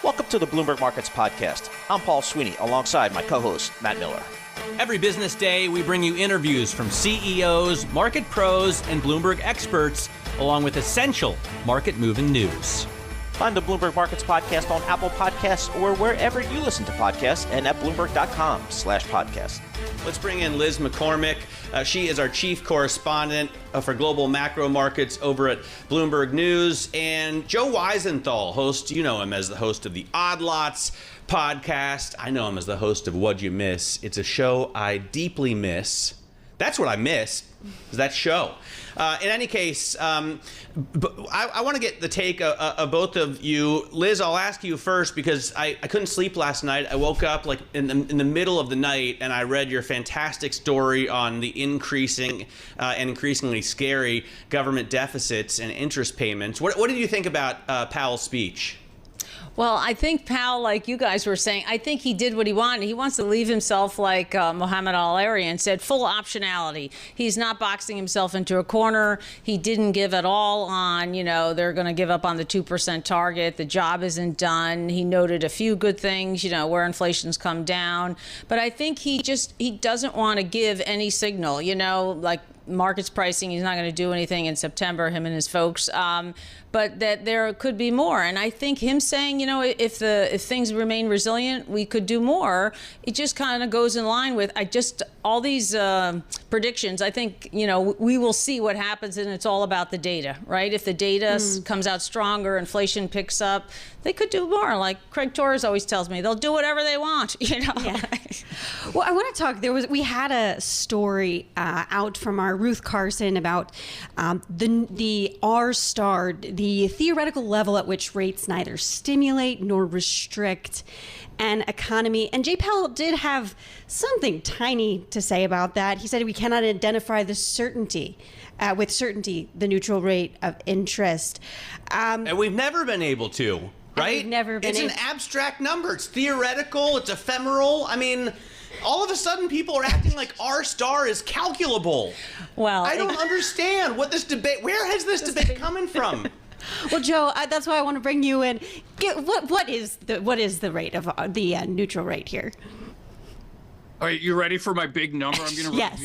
Welcome to the Bloomberg Markets Podcast. I'm Paul Sweeney, alongside my co-host, Matt Miller. Every business day, we bring you interviews from CEOs, market pros, and Bloomberg experts, along with essential market-moving news. Find the Bloomberg Markets Podcast on Apple Podcasts or wherever you listen to podcasts and at Bloomberg.com/podcast. Let's bring in Liz McCormick. She is our chief correspondent for global macro markets over at Bloomberg News. And Joe Weisenthal, host, you know him as the host of the Odd Lots podcast. I know him as the host of What'd You Miss? It's a show I deeply miss. That's what I miss, is that show. In any case, I want to get the take of both of you. Liz, I'll ask you first because I couldn't sleep last night. I woke up like in the middle of the night and I read your fantastic story on the increasing and increasingly scary government deficits and interest payments. What did you think about Powell's speech? Well, I think Powell, like you guys were saying, I think he did what he wanted. He wants to leave himself like Mohammed Al-Arian said, full optionality. He's not boxing himself into a corner. He didn't give at all on, they're going to give up on the 2% target. The job isn't done. He noted a few good things, where inflation's come down. But I think he doesn't want to give any signal, like markets pricing. He's not going to do anything in September, him and his folks. But that there could be more. And I think him saying, if things remain resilient, we could do more. It just kind of goes in line with all these predictions. I think, we will see what happens, and it's all about the data, right? If the data comes out stronger, inflation picks up, they could do more. Like Craig Torres always tells me, they'll do whatever they want, Yeah. Well, I want to talk. We had a story out from our Ruth Carson about the R-star, the theoretical level at which rates neither stimulate nor restrict an economy. And Jay Powell did have something tiny to say about that. He said we cannot identify with certainty the neutral rate of interest. And we've never been able to. Right? It's an abstract number. It's theoretical. It's ephemeral. I mean, all of a sudden people are acting like R star is calculable. Well, I don't understand where has this debate coming from? Well, Joe, that's why I want to bring you in. What is the rate of the neutral rate here? All right, you ready for my big number? I'm going to yes.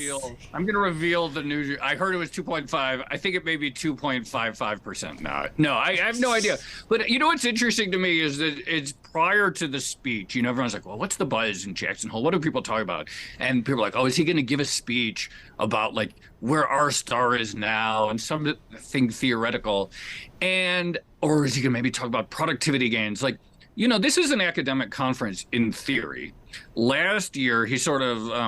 reveal the new. I heard it was 2.5. I think it may be 2.55% now. No, I have no idea. But what's interesting to me is that it's prior to the speech. Everyone's like, well, what's the buzz in Jackson Hole? What do people talk about? And people are like, oh, is he going to give a speech about like where our star is now and something theoretical, or is he going to maybe talk about productivity gains? Like, this is an academic conference in theory. Last year, he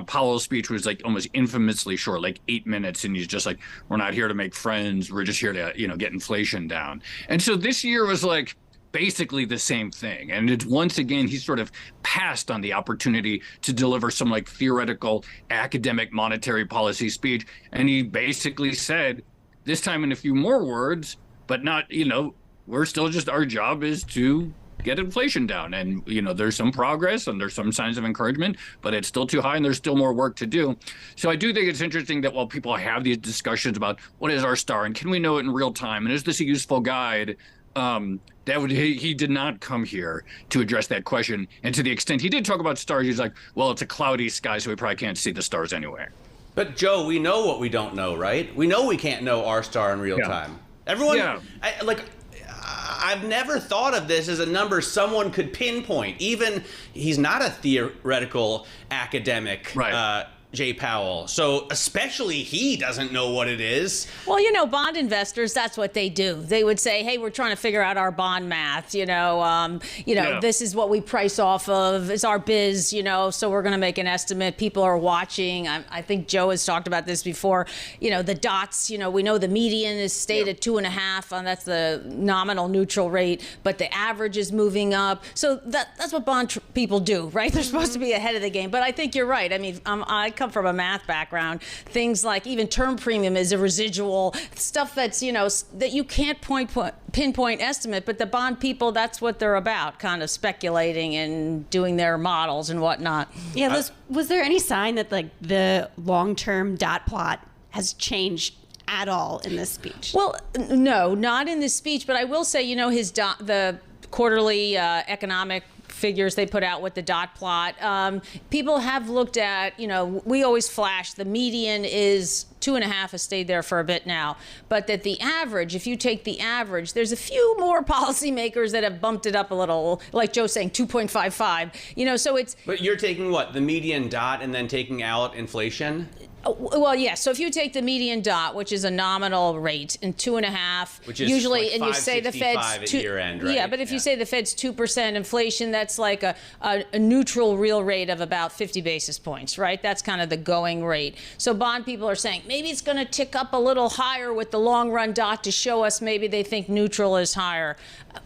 Powell's speech was like almost infamously short, like 8 minutes. And he's just like, we're not here to make friends. We're just here to, get inflation down. And so this year was like basically the same thing. And it's once again, he sort of passed on the opportunity to deliver some like theoretical academic monetary policy speech. And he basically said, this time in a few more words, but not, we're still just, our job is to get inflation down. And, there's some progress and there's some signs of encouragement, but it's still too high and there's still more work to do. So I do think it's interesting that while people have these discussions about what is our star and can we know it in real time and is this a useful guide, he did not come here to address that question. And to the extent he did talk about stars, he's like, well, it's a cloudy sky, so we probably can't see the stars anywhere. But Joe, we know what we don't know, right? We know we can't know our star in real time. Everyone, I've never thought of this as a number someone could pinpoint. Even he's not a theoretical academic, right. Jay Powell. So especially he doesn't know what it is. Well, bond investors, that's what they do. They would say, hey, we're trying to figure out our bond math. This is what we price off of. It's our biz, so we're going to make an estimate. People are watching. I think Joe has talked about this before. The dots, we know the median is stayed at 2.5, and that's the nominal neutral rate, but the average is moving up. So that's what bond people do, right? They're supposed to be ahead of the game. But I think you're right. I mean, I come from a math background. Things like even term premium is a residual, stuff that's, that you can't pinpoint estimate, but the bond people, that's what they're about, kind of speculating and doing their models and whatnot. Yeah, Liz, was there any sign that like the long-term dot plot has changed at all in this speech? Well, no, not in this speech, but I will say, the quarterly economic figures they put out with the dot plot. People have looked at, we always flash the median is 2.5, has stayed there for a bit now, but that the average, if you take the average, there's a few more policymakers that have bumped it up a little, like Joe's saying 2.55, so it's. But you're taking what, the median dot and then taking out inflation? Well, yes. So if you take the median dot, which is a nominal rate, and 2.5, which is usually, like and you say the Fed's year end, right? Yeah, but if you say the Fed's 2% inflation, that's like a neutral real rate of about 50 basis points, right? That's kind of the going rate. So bond people are saying maybe it's going to tick up a little higher with the long run dot to show us maybe they think neutral is higher.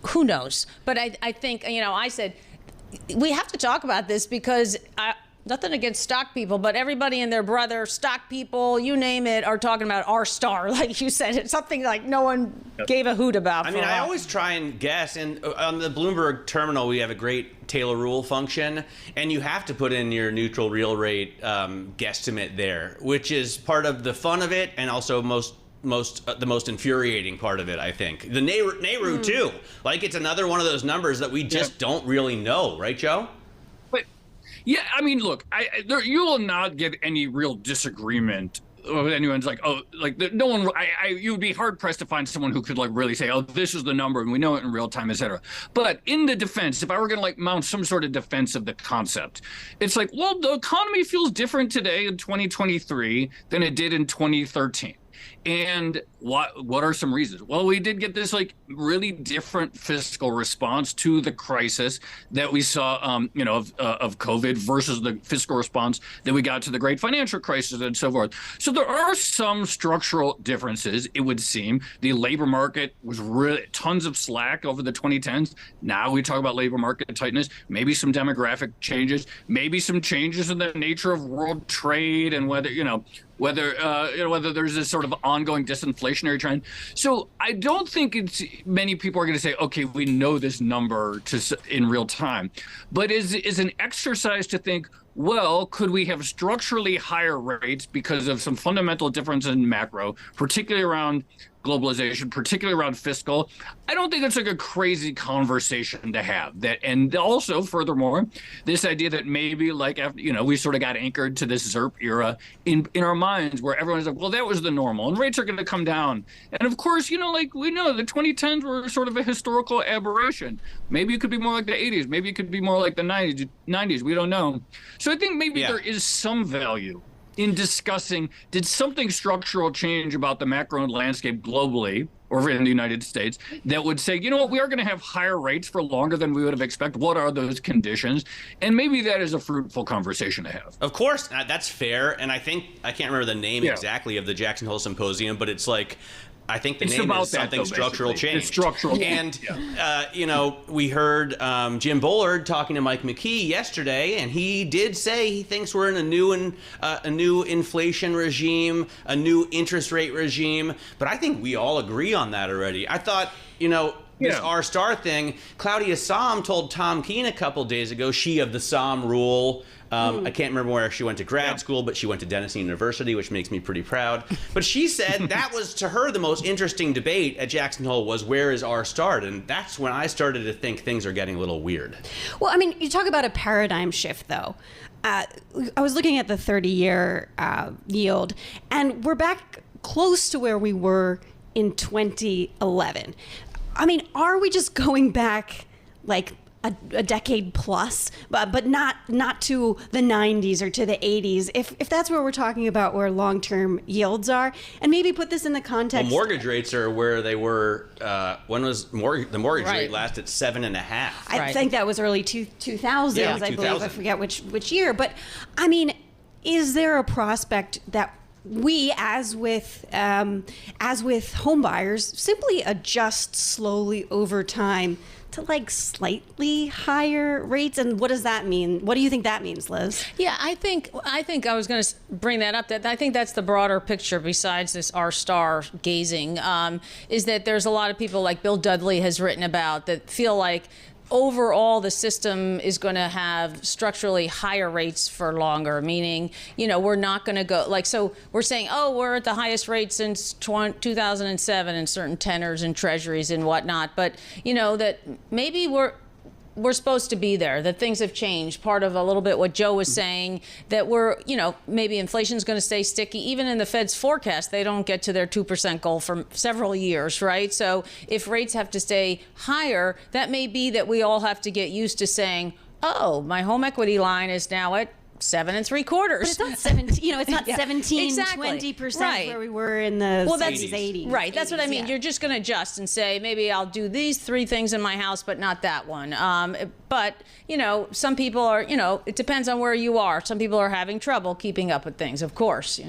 Who knows? But I think, I said we have to talk about this because nothing against stock people, but everybody and their brother, stock people, you name it, are talking about our star. Like you said, it's something like no one gave a hoot about. I mean, I always try and guess, and on the Bloomberg terminal, we have a great Taylor rule function, and you have to put in your neutral real rate guesstimate there, which is part of the fun of it, and also the most infuriating part of it, I think. The Nehru too. Like, it's another one of those numbers that we just don't really know, right, Joe? Yeah, I mean, look, you will not get any real disagreement with anyone's like, no one. You would be hard pressed to find someone who could really say, oh, this is the number and we know it in real time, et cetera. But in the defense, if I were going to mount some sort of defense of the concept, it's like, well, the economy feels different today in 2023 than it did in 2013. And what are some reasons? Well, we did get this really different fiscal response to the crisis that we saw, of COVID versus the fiscal response that we got to the great financial crisis and so forth. So there are some structural differences, it would seem. The labor market was really tons of slack over the 2010s. Now we talk about labor market tightness, maybe some demographic changes, maybe some changes in the nature of world trade and whether there's this sort of ongoing disinflationary trend. So I don't think many people are going to say, okay, we know this number in real time, but is an exercise to think, well, could we have structurally higher rates because of some fundamental difference in macro, particularly around globalization, particularly around fiscal? I don't think it's a crazy conversation to have. And also, furthermore, this idea that maybe we sort of got anchored to this ZERP era in our minds where everyone's like, well, that was the normal and rates are going to come down. And of course, we know the 2010s were sort of a historical aberration. Maybe it could be more like the 80s. Maybe it could be more like the 90s. We don't know. So I think maybe there is some value in discussing, did something structural change about the macro landscape globally or in the United States that would say, we are going to have higher rates for longer than we would have expected. What are those conditions? And maybe that is a fruitful conversation to have. Of course, that's fair. And I think, I can't remember the name exactly of the Jackson Hole Symposium, but it's I think the name is something structural change. It's structural. And, we heard Jim Bullard talking to Mike McKee yesterday, and he did say he thinks we're in a new inflation regime, a new interest rate regime. But I think we all agree on that already. I thought, this R-star thing, Claudia Sahm told Tom Keene a couple days ago, she of the Sahm rule. I can't remember where she went to grad school, but she went to Denison University, which makes me pretty proud. But she said that was, to her, the most interesting debate at Jackson Hole was, where is R-star? And that's when I started to think things are getting a little weird. Well, I mean, you talk about a paradigm shift, though. I was looking at the 30-year yield, and we're back close to where we were in 2011. I mean, are we just going back a decade plus, but not to the 90s or to the 80s, if that's where we're talking about where long-term yields are? And maybe put this in the context. Well, mortgage rates are where they were. When was the mortgage rate last at 7.5? I think that was early 2000s, I believe. I forget which year. But I mean, is there a prospect that we, as with home buyers, simply adjust slowly over time to slightly higher rates? And what does that mean? What do you think that means, Liz? Yeah, I think I was going to bring that up. That I think that's the broader picture besides this R-star gazing, is that there's a lot of people like Bill Dudley has written about that feel like overall the system is going to have structurally higher rates for longer, meaning, we're not going to go so we're saying, we're at the highest rate since 2007 in certain tenors and treasuries and whatnot. But, that maybe we're supposed to be there, that things have changed. Part of a little bit what Joe was saying, that maybe inflation is going to stay sticky. Even in the Fed's forecast, they don't get to their 2% goal for several years, right? So if rates have to stay higher, that may be that we all have to get used to saying, my home equity line is now at 7.75. But it's not 17. It's not 17, exactly. 20% right. Where we were in the 70s, 80s. Right. That's 80s, what I mean. Yeah. You're just going to adjust and say, maybe I'll do these 3 things in my house, but not that one. But some people are. It depends on where you are. Some people are having trouble keeping up with things. Of course.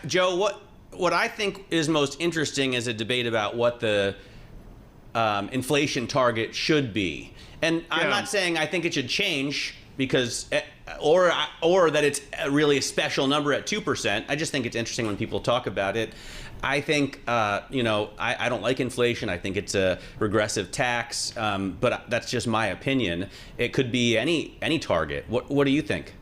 Joe, what I think is most interesting is a debate about what the inflation target should be, and I'm not saying I think it should change because. Or that it's really a special number at 2%. I just think it's interesting when people talk about it. I think, I don't like inflation. I think it's a regressive tax, but that's just my opinion. It could be any target. What do you think?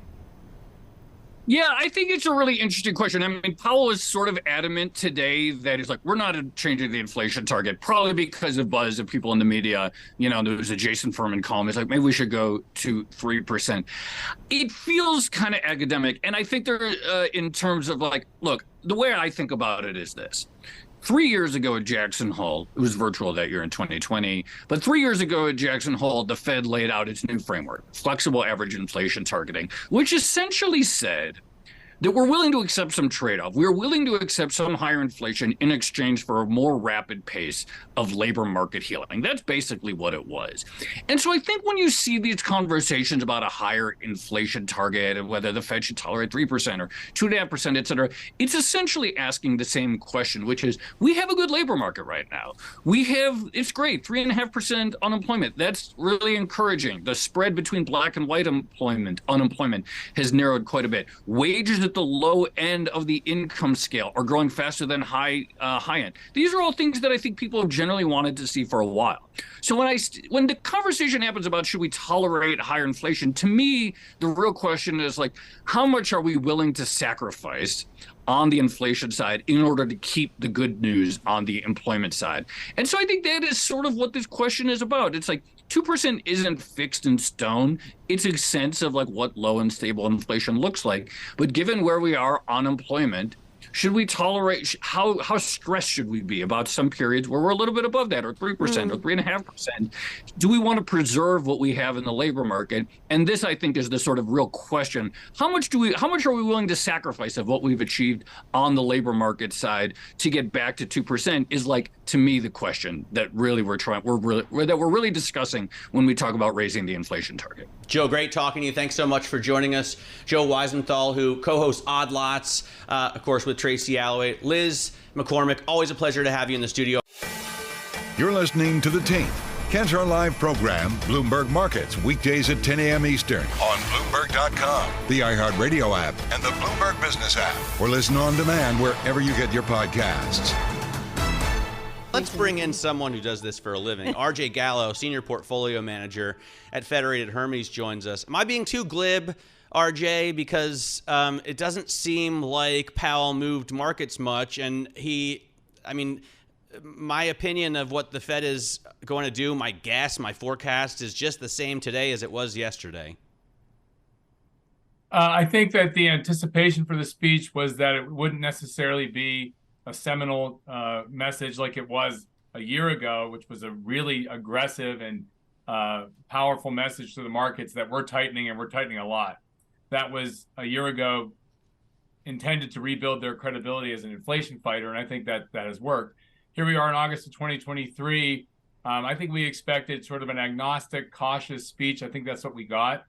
Yeah, I think it's a really interesting question. I mean, Powell is sort of adamant today that he's like, we're not changing the inflation target, probably because of buzz of people in the media. There was a Jason Furman column. It's like, maybe we should go to 3%. It feels kind of academic. And I think there, in terms of look, the way I think about it is this. 3 years ago at Jackson Hole, it was virtual that year in 2020, but 3 years ago at Jackson Hole, the Fed laid out its new framework, flexible average inflation targeting, which essentially said that we're willing to accept some trade-off. We're willing to accept some higher inflation in exchange for a more rapid pace of labor market healing. That's basically what it was. And so I think when you see these conversations about a higher inflation target and whether the Fed should tolerate 3% or 2.5%, et cetera, it's essentially asking the same question, which is, we have a good labor market right now. It's great, 3.5% unemployment. That's really encouraging. The spread between black and white unemployment has narrowed quite a bit. Wages at the low end of the income scale are growing faster than high end. These are all things that I think people have generally wanted to see for a while. So when the conversation happens about should we tolerate higher inflation, to me, the real question is how much are we willing to sacrifice on the inflation side in order to keep the good news on the employment side? And so I think that is sort of what this question is about. It's 2% isn't fixed in stone. It's a sense of what low and stable inflation looks like. But given where we are on unemployment, should we tolerate, how stressed should we be about some periods where we're a little bit above that, or 3% or 3.5%? Do we want to preserve what we have in the labor market? And this, I think, is the sort of real question. How much are we willing to sacrifice of what we've achieved on the labor market side to get back to 2% is, to me, the question that really we're really discussing when we talk about raising the inflation target. Joe, great talking to you. Thanks so much for joining us. Joe Weisenthal, who co-hosts Odd Lots, of course, with Tracy Alloway. Liz McCormick, always a pleasure to have you in the studio. You're listening to The Tape. Catch our live program, Bloomberg Markets, weekdays at 10 a.m. Eastern on Bloomberg.com, the iHeartRadio app, and the Bloomberg Business app, or listen on demand wherever you get your podcasts. Let's bring in someone who does this for a living. RJ Gallo, Senior Portfolio Manager at Federated Hermes, joins us. Am I being too glib, RJ? Because it doesn't seem like Powell moved markets much. And my opinion of what the Fed is going to do, my guess, my forecast is just the same today as it was yesterday. I think that the anticipation for the speech was that it wouldn't necessarily be a seminal message like it was a year ago, which was a really aggressive and powerful message to the markets that we're tightening, and we're tightening a lot. That was a year ago intended to rebuild their credibility as an inflation fighter, and I think that has worked. Here we are in August of 2023. I think we expected sort of an agnostic, cautious speech. I think that's what we got.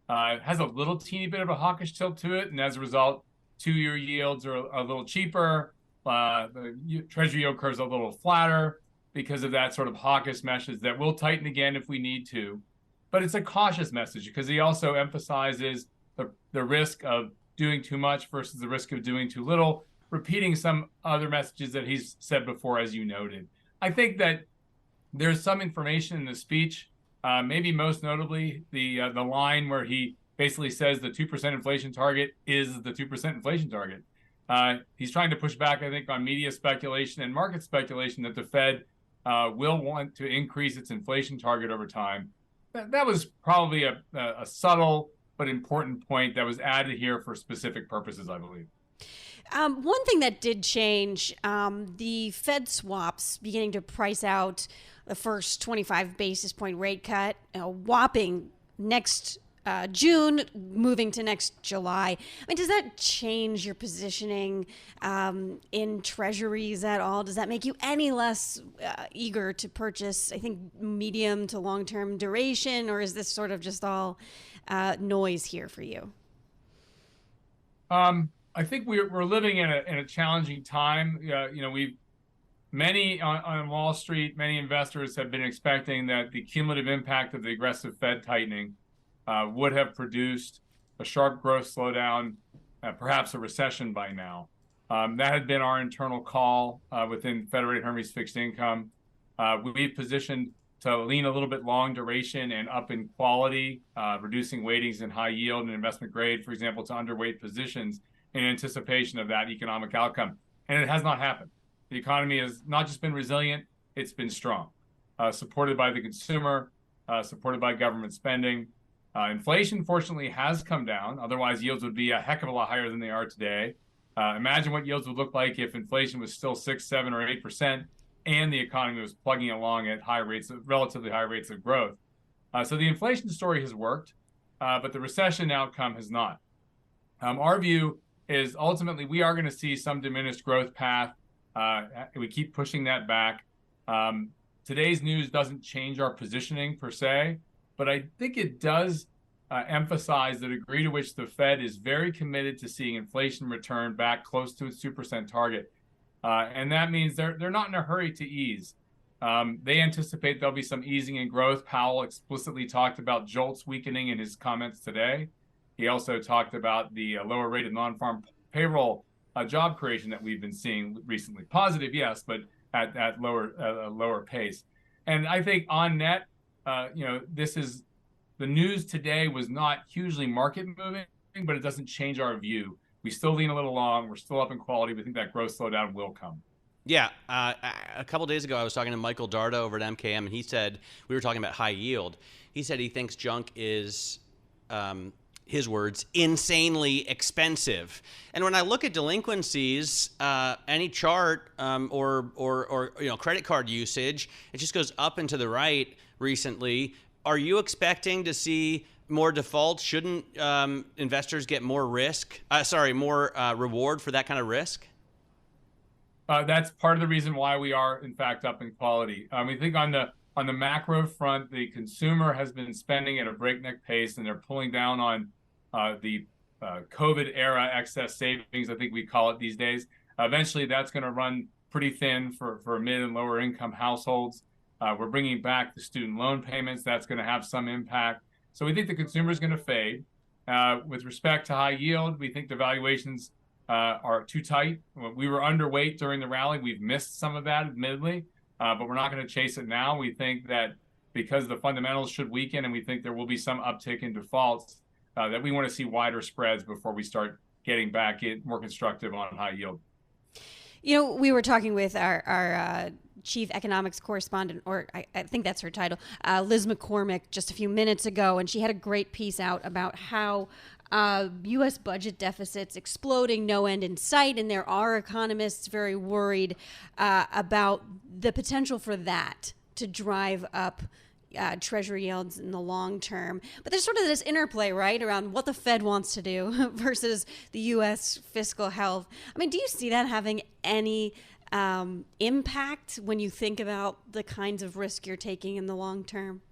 It has a little teeny bit of a hawkish tilt to it, and as a result, 2-year yields are a little cheaper. The Treasury yield curve is a little flatter because of that sort of hawkish message that we'll tighten again if we need to. But it's a cautious message because he also emphasizes the risk of doing too much versus the risk of doing too little, repeating some other messages that he's said before, as you noted. I think that there's some information in the speech Maybe most notably the line where he basically says the 2% inflation target is the 2% inflation target. He's trying to push back, I think, on media speculation and market speculation that the Fed will want to increase its inflation target over time. That was probably a subtle but important point that was added here for specific purposes, I believe. One thing that did change, the Fed swaps beginning to price out the first 25 basis point rate cut, whopping next June, moving to next July. I mean, does that change your positioning in treasuries at all? Does that make you any less eager to purchase, I think, medium to long-term duration, or is this sort of just all noise here for you? I think we're living in a challenging time. Many on Wall Street, many investors have been expecting that the cumulative impact of the aggressive Fed tightening would have produced a sharp growth slowdown, perhaps a recession by now. That had been our internal call within Federated Hermes fixed income. We've positioned to lean a little bit long duration and up in quality, reducing weightings in high yield and investment grade, for example, to underweight positions in anticipation of that economic outcome. And it has not happened. The economy has not just been resilient, it's been strong, supported by the consumer, supported by government spending. Inflation, fortunately, has come down. Otherwise, yields would be a heck of a lot higher than they are today. Imagine what yields would look like if inflation was still 6, 7, or 8%, and the economy was plugging along at high rates, relatively high rates of growth. So the inflation story has worked, but the recession outcome has not. Our view is ultimately we are going to see some diminished growth path. We keep pushing that back. Today's news doesn't change our positioning per se, but I think it does emphasize the degree to which the Fed is very committed to seeing inflation return back close to its 2% target. And that means they're not in a hurry to ease. They anticipate there'll be some easing in growth. Powell explicitly talked about jolts weakening in his comments today. He also talked about the lower rate of non-farm payroll job creation that we've been seeing recently. Positive, yes, but at lower pace. And I think on net, this is the news today was not hugely market moving, but it doesn't change our view. We still lean a little long. We're still up in quality. We think that growth slowdown will come. Yeah. A couple days ago, I was talking to Michael Darda over at MKM, and he said, we were talking about high yield. He said he thinks junk is, his words, insanely expensive. And when I look at delinquencies, any chart or credit card usage, it just goes up and to the right recently. Are you expecting to see more defaults? Shouldn't investors get more more reward for that kind of risk? That's part of the reason why we are, in fact, up in quality. We think on the macro front, the consumer has been spending at a breakneck pace, and they're pulling down on the COVID era excess savings, I think we call it these days. Eventually, that's going to run pretty thin for mid and lower income households. We're bringing back the student loan payments. That's going to have some impact. So we think the consumer is going to fade. With respect to high yield, we think the valuations are too tight. We were underweight during the rally. We've missed some of that, admittedly, but we're not going to chase it now. We think that because the fundamentals should weaken and we think there will be some uptick in defaults, that we want to see wider spreads before we start getting back in more constructive on high yield. We were talking with our chief economics correspondent, or I think that's her title, Liz McCormick, just a few minutes ago, and she had a great piece out about how U.S. budget deficits exploding, no end in sight, and there are economists very worried about the potential for that to drive up Treasury yields in the long term. But there's sort of this interplay, right, around what the Fed wants to do versus the U.S. fiscal health. I mean, do you see that having any impact when you think about the kinds of risk you're taking in the long term?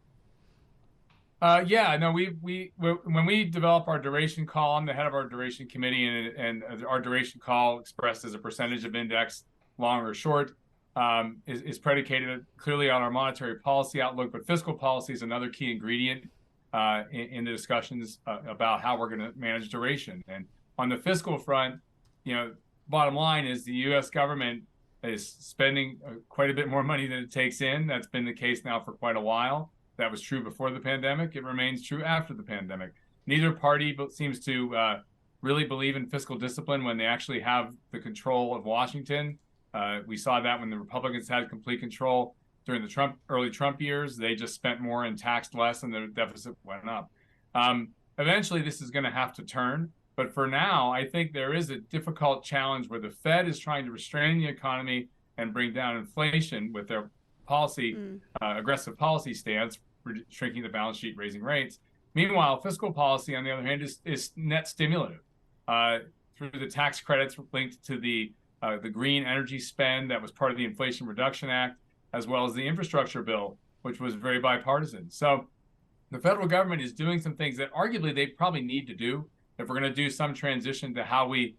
We when we develop our duration call, I'm the head of our duration committee, and our duration call expressed as a percentage of index, long or short, is predicated clearly on our monetary policy outlook, but fiscal policy is another key ingredient in the discussions about how we're going to manage duration. And on the fiscal front, bottom line is the U.S. government is spending quite a bit more money than it takes in. That's been the case now for quite a while. That was true before the pandemic. It remains true after the pandemic. Neither party seems to really believe in fiscal discipline when they actually have the control of Washington. We saw that when the Republicans had complete control during the early Trump years. They just spent more and taxed less, and the deficit went up. Eventually, this is going to have to turn. But for now, I think there is a difficult challenge where the Fed is trying to restrain the economy and bring down inflation with their aggressive policy stance, shrinking the balance sheet, raising rates. Meanwhile, fiscal policy, on the other hand, is net stimulative through the tax credits linked to the green energy spend that was part of the Inflation Reduction Act, as well as the infrastructure bill, which was very bipartisan. So the federal government is doing some things that arguably they probably need to do. If we're going to do some transition to how we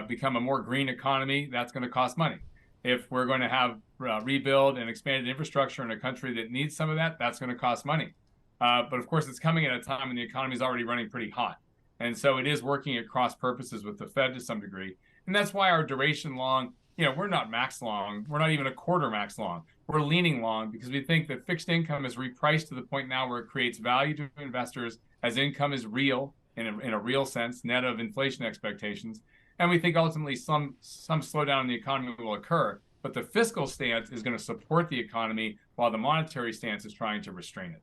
become a more green economy, that's going to cost money. If we're going to have rebuild and expanded infrastructure in a country that needs some of that, that's going to cost money. But of course, it's coming at a time when the economy is already running pretty hot. And so it is working at cross purposes with the Fed to some degree. And that's why our duration long, we're not max long. We're not even a quarter max long. We're leaning long because we think that fixed income is repriced to the point now where it creates value to investors as income is real in a real sense, net of inflation expectations. And we think ultimately some slowdown in the economy will occur. But the fiscal stance is going to support the economy while the monetary stance is trying to restrain it.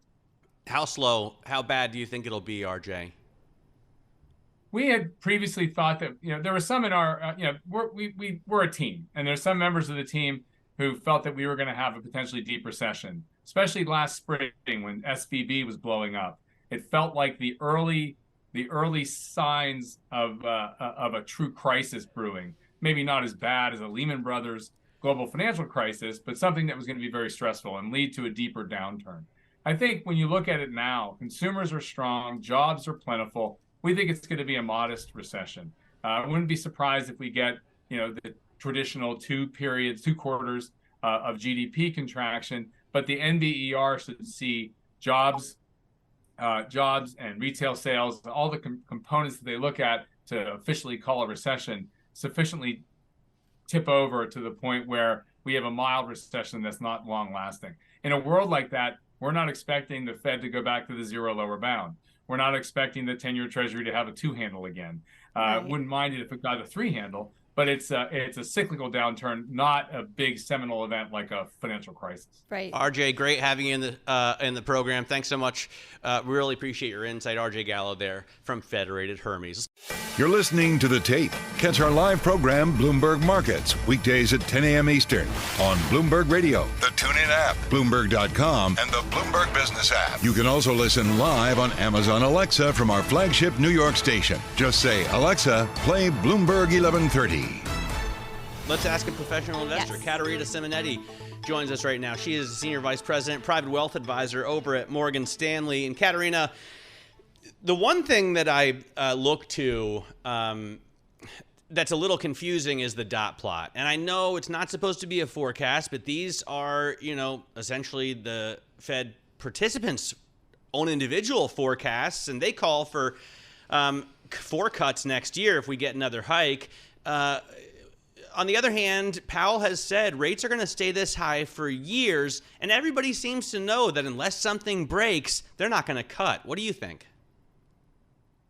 How slow, how bad do you think it'll be, RJ? We had previously thought that, there were some in our, we're a team. And there's some members of the team who felt that we were going to have a potentially deep recession, especially last spring when SVB was blowing up. It felt like the early signs of a true crisis brewing. Maybe not as bad as a Lehman Brothers global financial crisis, but something that was going to be very stressful and lead to a deeper downturn. I think when you look at it now, consumers are strong, jobs are plentiful. We think it's going to be a modest recession. I wouldn't be surprised if we get, the traditional 2 quarters of GDP contraction, but the NBER should see jobs and retail sales, all the components that they look at to officially call a recession, sufficiently tip over to the point where we have a mild recession that's not long lasting. In a world like that, we're not expecting the Fed to go back to the zero lower bound. We're not expecting the 10-year Treasury to have a 2 handle again. Right. Wouldn't mind it if it got a 3 handle, but it's a cyclical downturn, not a big seminal event like a financial crisis. Right. RJ, great having you in the program. Thanks so much. Really appreciate your insight. RJ Gallo there from Federated Hermes. You're listening to The Tape. Catch our live program, Bloomberg Markets, weekdays at 10 a.m. Eastern on Bloomberg Radio, the TuneIn app, Bloomberg.com, and the Bloomberg Business app. You can also listen live on Amazon Alexa from our flagship New York station. Just say, Alexa, play Bloomberg 1130. Let's ask a professional investor. Yes. Katerina Simonetti joins us right now. She is the Senior Vice President, Private Wealth Advisor over at Morgan Stanley. And Katerina, the one thing that I look to that's a little confusing is the dot plot. And I know it's not supposed to be a forecast, but these are, essentially the Fed participants' own individual forecasts, and they call for 4 cuts next year if we get another hike. On the other hand, Powell has said rates are going to stay this high for years, and everybody seems to know that unless something breaks, they're not going to cut. What do you think?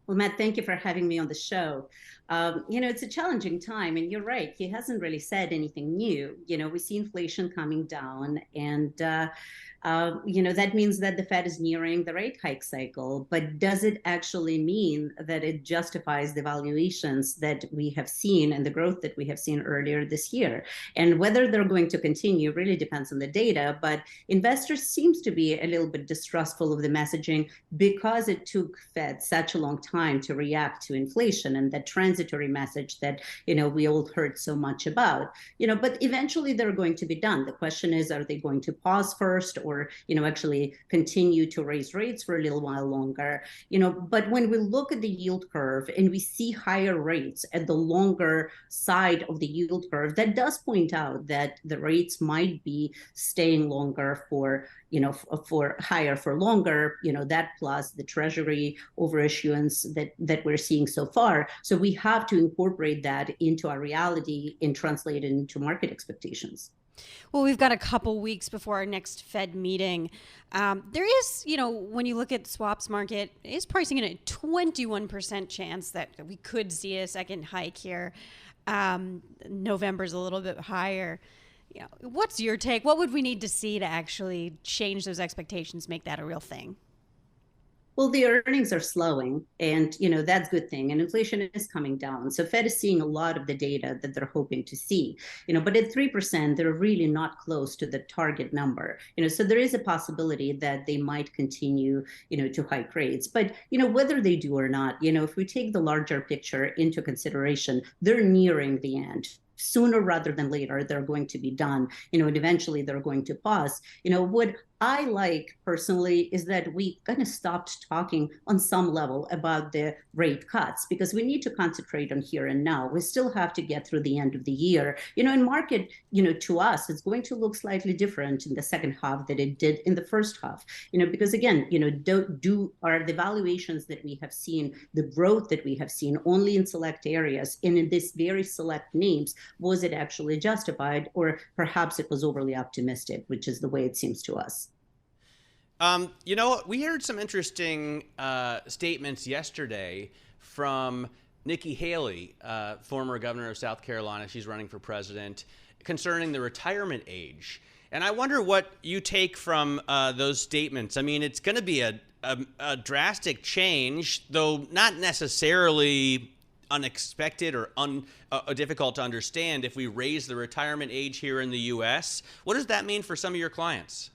Well, Matt, thank you for having me on the show. It's a challenging time, and you're right. He hasn't really said anything new. We see inflation coming down, and that means that the Fed is nearing the rate hike cycle. But does it actually mean that it justifies the valuations that we have seen and the growth that we have seen earlier this year? And whether they're going to continue really depends on the data. But investors seems to be a little bit distrustful of the messaging because it took Fed such a long time to react to inflation and that transitory message that we all heard so much about. But eventually they're going to be done. The question is, are they going to pause first or actually continue to raise rates for a little while longer? But when we look at the yield curve and we see higher rates at the longer side of the yield curve, that does point out that the rates might be staying longer for higher for longer, that plus the Treasury overissuance that we're seeing so far. So we have to incorporate that into our reality and translate it into market expectations. Well, we've got a couple weeks before our next Fed meeting. There is, when you look at the swaps market, it is pricing in a 21% chance that we could see a second hike here. November's a little bit higher. What's your take? What would we need to see to actually change those expectations, make that a real thing? Well, the earnings are slowing, and that's a good thing. And inflation is coming down. So Fed is seeing a lot of the data that they're hoping to see. But at 3%, they're really not close to the target number. So there is a possibility that they might continue, to hike rates. But whether they do or not, if we take the larger picture into consideration, they're nearing the end. Sooner rather than later, they're going to be done, and eventually they're going to pause. What I like personally is that we kind of stopped talking on some level about the rate cuts, because we need to concentrate on here and now. We still have to get through the end of the year. In market, to us, it's going to look slightly different in the second half than it did in the first half, because again, are the valuations that we have seen, the growth that we have seen only in select areas and in this very select names, was it actually justified, or perhaps it was overly optimistic, which is the way it seems to us. We heard some interesting statements yesterday from Nikki Haley, former governor of South Carolina. She's running for president, concerning the retirement age. And I wonder what you take from those statements. I mean, it's going to be a drastic change, though not necessarily unexpected or difficult to understand if we raise the retirement age here in the U.S. What does that mean for some of your clients?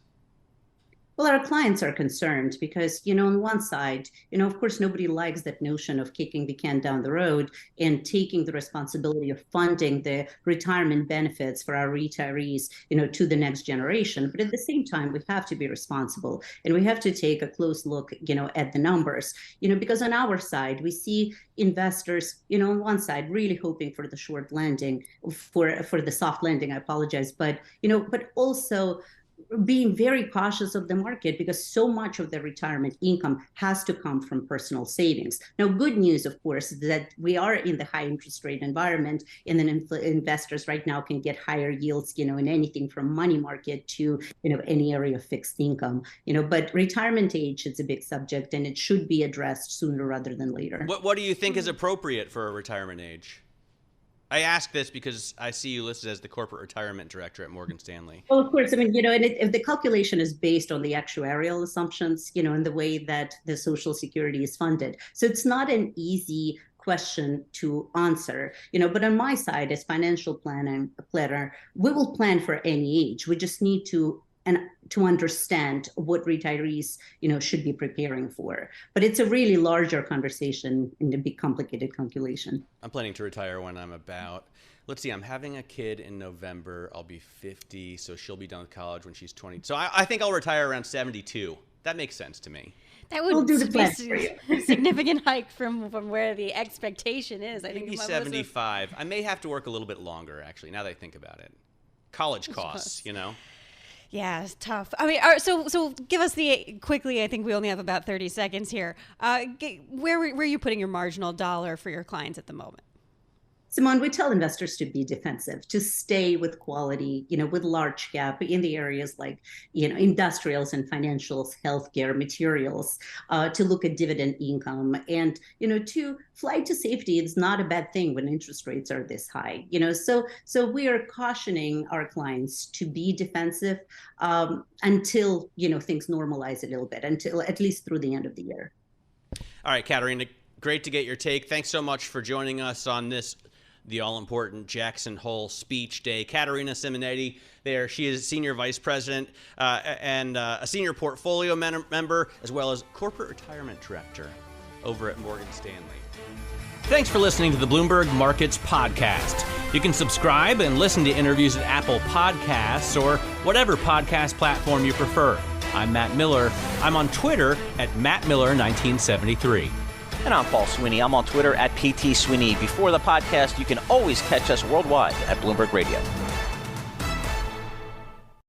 Well, our clients are concerned because, on one side, of course, nobody likes that notion of kicking the can down the road and taking the responsibility of funding the retirement benefits for our retirees, to the next generation. But at the same time, we have to be responsible, and we have to take a close look, at the numbers, because on our side, we see investors, on one side, really hoping for the short landing, for the soft landing, I apologize, but also being very cautious of the market, because so much of the retirement income has to come from personal savings. Now, good news, of course, is that we are in the high interest rate environment, and then investors right now can get higher yields, in anything from money market to, any area of fixed income. But retirement age is a big subject, and it should be addressed sooner rather than later. What do you think is appropriate for a retirement age? I ask this because I see you listed as the corporate retirement director at Morgan Stanley. Well, of course, and if the calculation is based on the actuarial assumptions, and the way that the Social Security is funded. So it's not an easy question to answer, but on my side, as financial planner, we will plan for any age. We just need to understand what retirees, should be preparing for. But it's a really larger conversation and a big complicated calculation. I'm planning to retire when I'm I'm having a kid in November. I'll be 50, so she'll be done with college when she's 20. So I think I'll retire around 72. That makes sense to me. That would be a significant hike from where the expectation is. I think maybe 75. I may have to work a little bit longer, actually, now that I think about it. College costs, Yeah, it's tough. I mean, so give us quickly, I think we only have about 30 seconds here. Where are you putting your marginal dollar for your clients at the moment? Simone, we tell investors to be defensive, to stay with quality, with large cap in the areas like, industrials and financials, healthcare, materials, to look at dividend income, and, to flight to safety. It's not a bad thing when interest rates are this high, so we are cautioning our clients to be defensive until, things normalize a little bit, until at least through the end of the year. All right, Katerina, great to get your take. Thanks so much for joining us on the all-important Jackson Hole speech day. Katerina Simonetti there. She is Senior Vice President and a Senior Portfolio member, as well as Corporate Retirement Director over at Morgan Stanley. Thanks for listening to the Bloomberg Markets Podcast. You can subscribe and listen to interviews at Apple Podcasts or whatever podcast platform you prefer. I'm Matt Miller. I'm on Twitter at MattMiller1973. And I'm Paul Sweeney. I'm on Twitter at PT Sweeney. Before the podcast, you can always catch us worldwide at Bloomberg Radio.